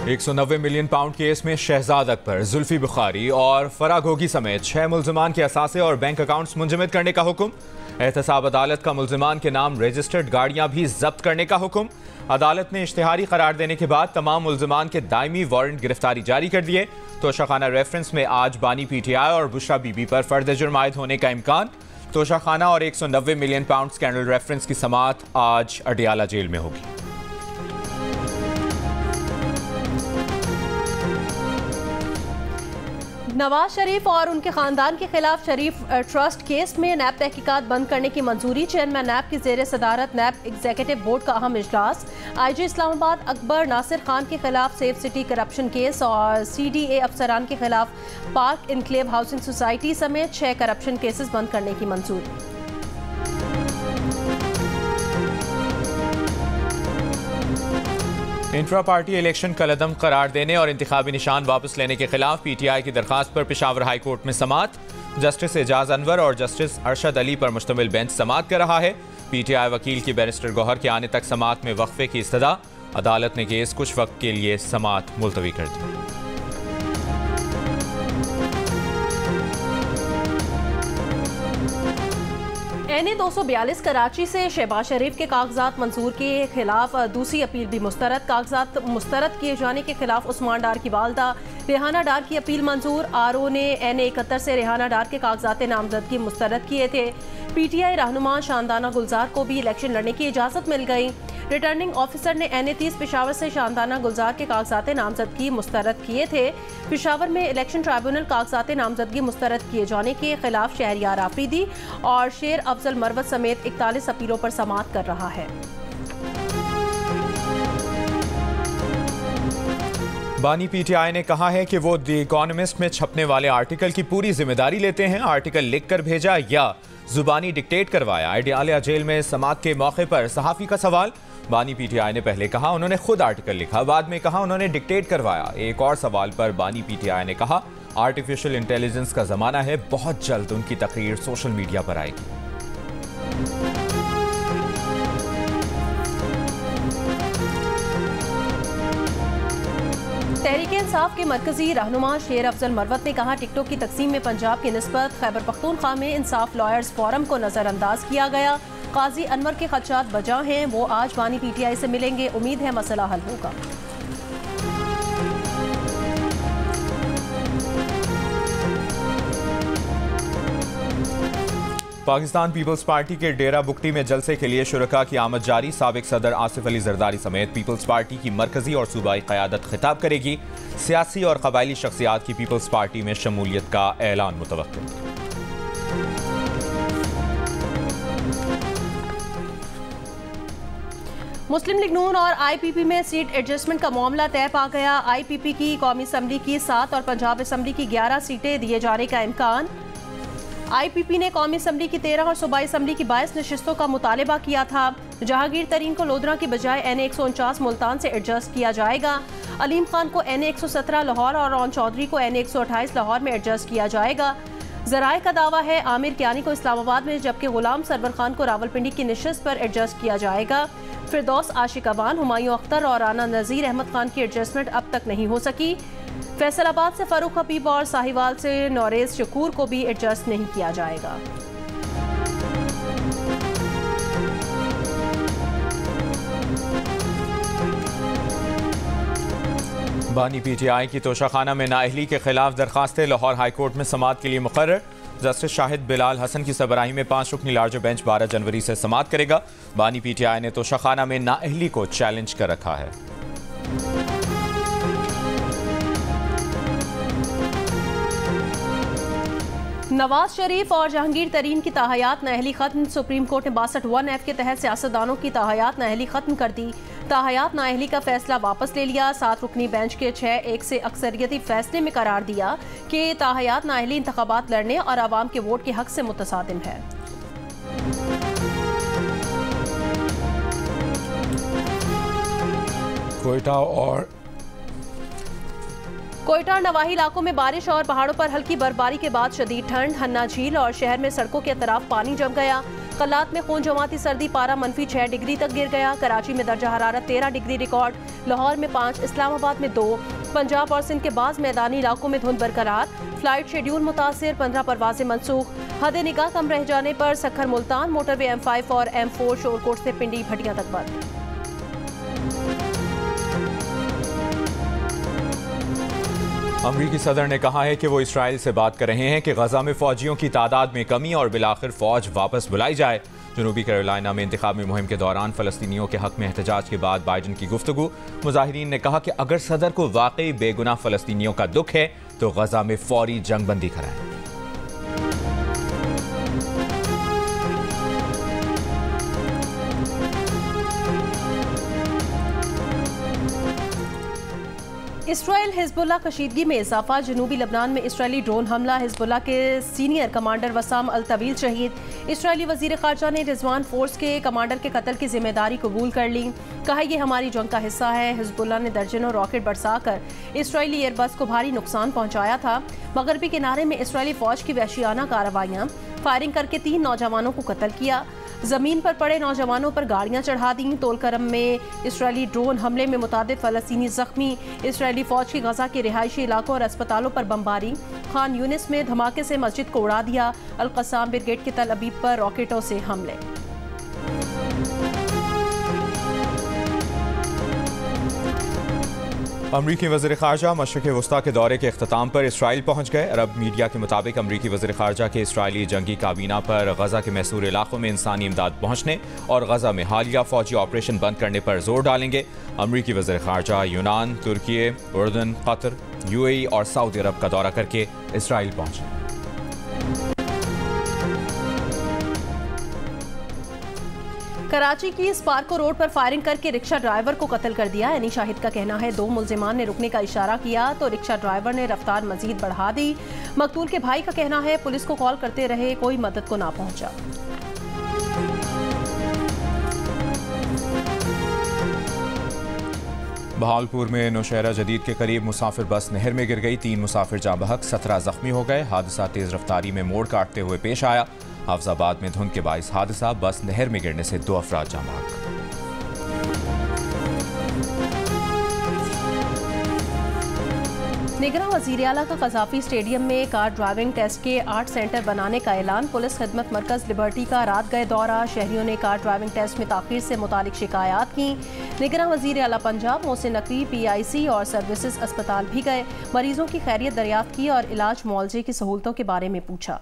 190 million pound case में शहजाद अकबर, जुल्फी बुखारी और फराह घोगी समेत 6 मुल्जिमान के असासे और बैंक अकाउंट्स मुंजमद करने का हुक्म। एहतसाब अदालत का मुल्जिमान के नाम रजिस्टर्ड गाड़ियां भी जब्त करने का हुक्म। अदालत ने इश्तिहारी करार देने के बाद तमाम मुल्जिमान के दायमी वारंट गिरफ्तारी जारी कर दिए। तोशाखाना रेफरेंस में आज बानी PTI और बुशरा बीबी पर फर्द जुर्म आयद होने का इम्कान। तोशाखाना और 190 मिलियन पाउंड स्कैंडल रेफरेंस की समाअत आज अडियाला जेल में होगी। नवाज शरीफ और उनके खानदान के खिलाफ शरीफ ट्रस्ट केस में नैब तहकीकात बंद करने की मंजूरी। चेयरमैन नैब की जेर सदारत नैब एग्जीक्यूटिव बोर्ड का अहम इजलास। IG इस्लामाबाद अकबर नासिर खान के खिलाफ सेफ सिटी करप्शन केस और CDA अफसरान के खिलाफ पार्क इनक्लेव हाउसिंग सोसाइटी समेत 6 करप्शन केसेस बंद करने की मंजूरी। इंट्रा पार्टी इलेक्शन कलअदम करार देने और इंतखाबी निशान वापस लेने के खिलाफ PTI की दरखास्त पर पेशावर हाई कोर्ट में समाअत। जस्टिस एजाज अनवर और जस्टिस अरशद अली पर मुश्तमिल बेंच समाअत कर रहा है। PTI वकील की बैरिस्टर गौहर के आने तक समाअत में वक्फे की इस्तदा। अदालत ने केस कुछ वक्त के लिए समाअत मुलतवी कर दी। NA 242 कराची से शहबाज शरीफ के कागजात मंजूर के खिलाफ दूसरी अपील भी मुस्तरद। कागजात मुस्तरद किए जाने के खिलाफ उस्मान डार की वालदा रेहाना डार की अपील मंजूर। RO ने NA 71 से रेहाना डार के कागजात नामजदगी मुस्तरद किए थे। PTI रहनुमा शानदाना गुलजार को भी इलेक्शन लड़ने की इजाज़त मिल गई। रिटर्निंग ऑफिसर ने NA 30 पेशावर से शानदाना गुलजार के कागजात नामजदगी मुस्तरद किए थे। पेशावर में इलेक्शन ट्राइब्यूनल कागजात नामजदगी मुस्तरद किए जाने के खिलाफ शहरियार आफरीदी और शेर अफजल मरवत समेत 41 अपीलों पर समाअत कर रहा है। बानी PTI ने कहा है कि वो द इकोनॉमिस्ट में छपने वाले आर्टिकल की पूरी जिम्मेदारी लेते हैं। आर्टिकल लिख कर भेजा या जुबानी डिक्टेट करवाया। अडियाला जेल में समाअत के मौके पर सहाफ़ी का सवाल। बानी PTI ने पहले कहा उन्होंने खुद आर्टिकल लिखा, बाद में कहा उन्होंने डिक्टेट करवाया। एक और सवाल पर बानी PTI ने कहा आर्टिफिशियल इंटेलिजेंस का जमाना है, बहुत जल्द उनकी तकरीर सोशल मीडिया पर आएगी। तहरीक इंसाफ के मरकजी रहनुमा शेर अफजल मरवत ने कहा टिकटों की तकसीम में पंजाब की निस्बत खैबर पख्तूनख्वा में इंसाफ लॉयर्स फोरम को नजरअंदाज किया गया। काजी अनवर के खदशात बजा हैं, वो आज बानी PTI से मिलेंगे, उम्मीद है मसला हल होगा। पाकिस्तान पीपल्स पार्टी के डेरा बुगटी में जलसे के लिए शुरका की आमद जारी। साबिक सदर आसिफ अली जरदारी समेत पीपल्स पार्टी की मरकजी और सूबाई क़यादत खिताब करेगी। सियासी और कबायली शख्सियात की पीपल्स पार्टी में शमूलियत का ऐलान मुतवक्किल। मुस्लिम लीग नून और IPP में सीट एडजस्टमेंट का मामला तय पा गया। IPP की कौमी असम्बली की 7 और पंजाब असम्बली की 11 सीटें दिए जाने का इम्कान। IPP ने कौमी असम्बली की 13 और सूबाई असम्बली की 22 नशिस्तों का मुतालबा किया था। जहांगीर तरीन को लोधरा की बजाय NA 149 मुल्तान से एडजस्ट किया जाएगा। अलीम खान को NA 117 लाहौर और रौन चौधरी को NA 128 लाहौर में एडजस्ट किया जाएगा। ज़राए का दावा है आमिर कियानी को इस्लामाबाद में, जबकि गुलाम सरवर खान को रावलपिंडी की नशिस्त पर एडजस्ट किया जाएगा। फिरदौस आशिक अबान, हुमायूं अख्तर और राना नज़ीर अहमद खान की एडजस्टमेंट अब तक नहीं हो सकी। फैसलाबाद से फारूक हबीब और साहिवाल से नौरेज शकूर को भी एडजस्ट नहीं किया जाएगा। बानी PTI की तोशाखाना में नाअहली के खिलाफ दरखास्तें लाहौर हाई कोर्ट में समाअत के लिए मुकर्रर। जस्टिस शाहिद बिलाल हसन की सरबराही में 5 रुकनी लार्जर बेंच 12 जनवरी से समाअत करेगा। बानी PTI ने तोशाखाना में नाअहली को चैलेंज कर रखा है। नवाज शरीफ और जहांगीर तरीन की ताहयात नाअहली खत्म। सुप्रीम कोर्ट ने 62(1)F के तहत सियासतदानों की ताहयात नाअहली खत्म कर दी। ताहयात नाअहली का फैसला वापस ले लिया। 7 रुकनी बेंच के 6-1 से अक्सरियती फैसले में करार दिया कि ताहयात नाअहली इंतखाबात लड़ने और आवाम के वोट के हक से मुतसादिम है। कोयटा और नवाही इलाकों में बारिश और पहाड़ों पर हल्की बर्फबारी के बाद शदीद ठंड। हन्ना झील और शहर में सड़कों के अतराफ पानी जम गया। कलात में खून जमाती सर्दी, पारा -6 डिग्री तक गिर गया। कराची में दर्जा हरारत 13 डिग्री रिकॉर्ड, लाहौर में 5, इस्लामाबाद में 2। पंजाब और सिंध के बाज़ मैदानी इलाकों में धुंध बरकरार। फ्लाइट शेड्यूल मुतासिर, 15 परवाजें मनसूख। हद निगाह कम रह जाने पर सखर मुल्तान मोटरवे M5 और M4 शोरकोट से पिंडी भटियां तक बंद। अमरीकी सदर ने कहा है कि वो इसराइल से बात कर रहे हैं कि गजा में फौजियों की तादाद में कमी और बिलाखिर फौज वापस बुलाई जाए। जनूबी कैरोलिना में इंतखाबी मुहिम के दौरान फलस्तीनियों के हक में एहतजाज के बाद बाइडन की गुफ्तगू। मुजाहिरीन ने कहा कि अगर सदर को वाकई बेगुनाह फलस्तीनियों का दुख है तो गजा में फौरी जंगबंदी कराएं। इसराइल हिजबुल्लाह कशीदगी में इजाफा। जनूबी लबनान में इसराइली ड्रोन हमला, हिजबुल्लाह के सीनियर कमांडर वसाम अल तवील शहीद। इसराइली वजीर खारजा ने रिजवान फोर्स के कमांडर के कत्ल की जिम्मेदारी कबूल कर ली। कहा यह हमारी जंग का हिस्सा है। हिजबुल्लाह ने दर्जनों रॉकेट बरसाकर इसराइली एयरबस को भारी नुकसान पहुंचाया था। मगरबी किनारे में इसराइली फौज की वहशियाना कार्रवाइयां, फायरिंग करके 3 नौजवानों को कत्ल किया। जमीन पर पड़े नौजवानों पर गाड़ियां चढ़ा दी। तोलकरम में इसराइली ड्रोन हमले में मुतादिद फलस्तीनी जख्मी। इसराइली फौज की गजा के रिहायशी इलाकों और अस्पतालों पर बमबारी। खान यूनिस में धमाके से मस्जिद को उड़ा दिया। अल कसाम ब्रिगेड के तल अबीब पर रॉकेटों से हमले। अमरीकी वज़ीर ख़ारजा मशरिक़ वस्ता के दौरे के अख्ताम पर इसराइल पहुँच गए। अरब मीडिया के मुताबिक अमरीकी वज़ीर ख़ारजा के इसराइली जंगी काबीना पर गजा के महसूर इलाकों में इंसानी इमदाद पहुँचने और गजा में हालिया फौजी ऑपरेशन बंद करने पर जोर डालेंगे। अमरीकी वज़ीर ख़ारजा यूनान, तुर्की, उर्दन, कतर, UAE और सऊदी अरब का दौरा करके इसराइल पहुँचे। कराची की स्पार्को रोड पर फायरिंग करके रिक्शा ड्राइवर को कत्ल कर दिया। यानी शाहिद का कहना है 2 मुल्जिमान ने रुकने का इशारा किया तो रिक्शा ड्राइवर ने रफ्तार मजीद बढ़ा दी। मकतूल के भाई का कहना है पुलिस को कॉल करते रहे, कोई मदद को ना पहुंचा। बहावलपुर में नौशहरा जदीद के करीब मुसाफिर बस नहर में गिर गई। 3 मुसाफिर जाँ बहक, 17 जख्मी हो गए। हादसा तेज रफ्तारी में मोड़ काटते हुए पेश आया। हाफिजाबाद में धुंध के बाइस हादसा, बस नहर में गिरने से 2 अफराद जाँ बहक। निगरां वज़ीर आला का कज़ाफ़ी स्टेडियम में कार ड्राइविंग टेस्ट के 8 सेंटर बनाने का ऐलान। पुलिस खिदमत मरकज़ लिबर्टी का रात गए दौरा। शहरियों ने कार ड्राइविंग टेस्ट में ताख़ीर से मुतालिक शिकायत की। निगरां वज़ीर आला पंजाब मोहसिन नकवी PIC और सर्विसेज अस्पताल भी गए। मरीजों की खैरियत दरियाफ्त की और इलाज मुआवजे की सहूलतों के बारे में पूछा।